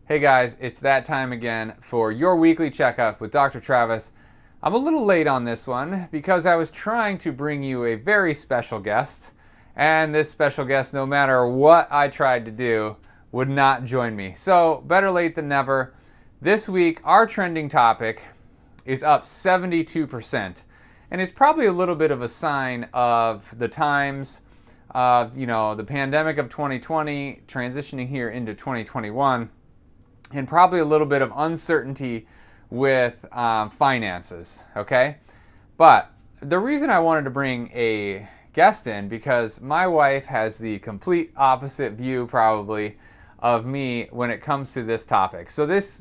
Hey guys, it's that time again for your weekly checkup with Dr. Travis. I'm a little late on this one because I was trying to bring you a very special guest, and this special guest, no matter what I tried to do, would not join me. So, better late than never. This week, our trending topic is up 72%, and it's probably a little bit of a sign of the times of, the pandemic of 2020 transitioning here into 2021. And probably a little bit of uncertainty with finances, okay? But the reason I wanted to bring a guest in, because my wife has the complete opposite view probably of me when it comes to this topic. So this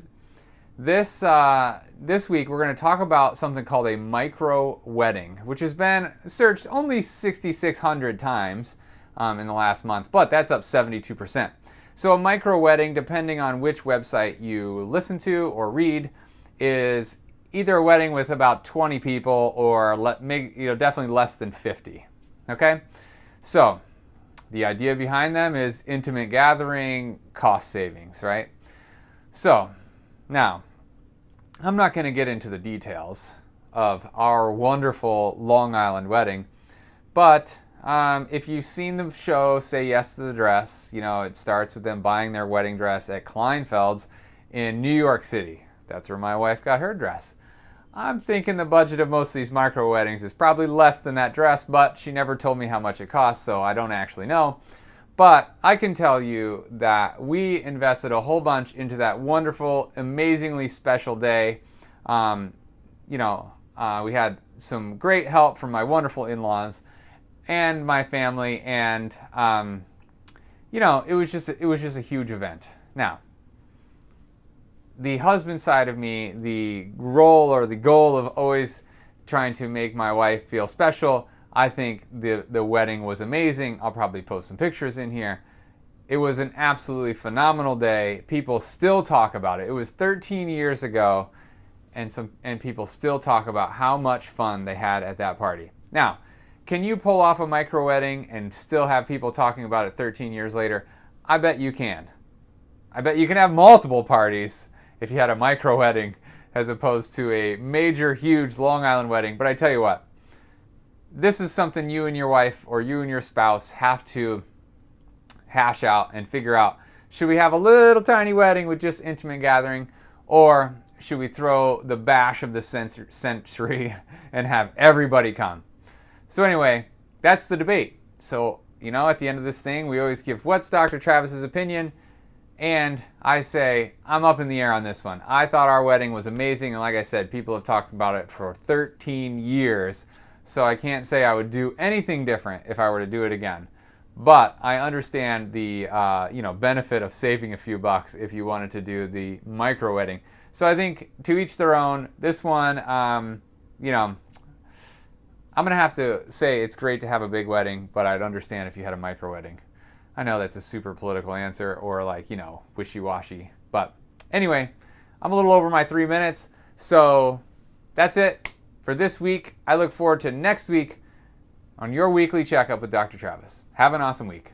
week we're going to talk about something called a micro wedding, which has been searched only 6,600 times in the last month, but that's up 72%. So a micro wedding, depending on which website you listen to or read, is either a wedding with about 20 people or definitely less than 50. Okay? So the idea behind them is intimate gathering, cost savings, right? So now, I'm not going to get into the details of our wonderful Long Island wedding, but if you've seen the show Say Yes to the Dress, it starts with them buying their wedding dress at Kleinfeld's in New York City. That's where my wife got her dress. I'm thinking the budget of most of these micro weddings is probably less than that dress, but she never told me how much it costs, so I don't actually know. But I can tell you that we invested a whole bunch into that wonderful, amazingly special day. We had some great help from my wonderful in-laws and my family, and it was just a huge event. Now, the husband side of me, the role or the goal of always trying to make my wife feel special, I think the wedding was amazing. I'll probably post some pictures in here. It was an absolutely phenomenal day. People still talk about it. It was 13 years ago, and people still talk about how much fun they had at that party. Now, can you pull off a micro wedding and still have people talking about it 13 years later? I bet you can. I bet you can have multiple parties if you had a micro wedding as opposed to a major, huge Long Island wedding. But I tell you what, this is something you and your wife or you and your spouse have to hash out and figure out. Should we have a little tiny wedding with just intimate gathering, or should we throw the bash of the century and have everybody come? So anyway, that's the debate. So, at the end of this thing, we always give what's Dr. Travis's opinion, and I say I'm up in the air on this one. I thought our wedding was amazing, and like I said, people have talked about it for 13 years, so I can't say I would do anything different if I were to do it again. But I understand the benefit of saving a few bucks if you wanted to do the micro wedding. So I think to each their own. This one, I'm going to have to say it's great to have a big wedding, but I'd understand if you had a micro wedding. I know that's a super political answer or wishy-washy. But anyway, I'm a little over my 3 minutes. So that's it for this week. I look forward to next week on your weekly checkup with Dr. Travis. Have an awesome week.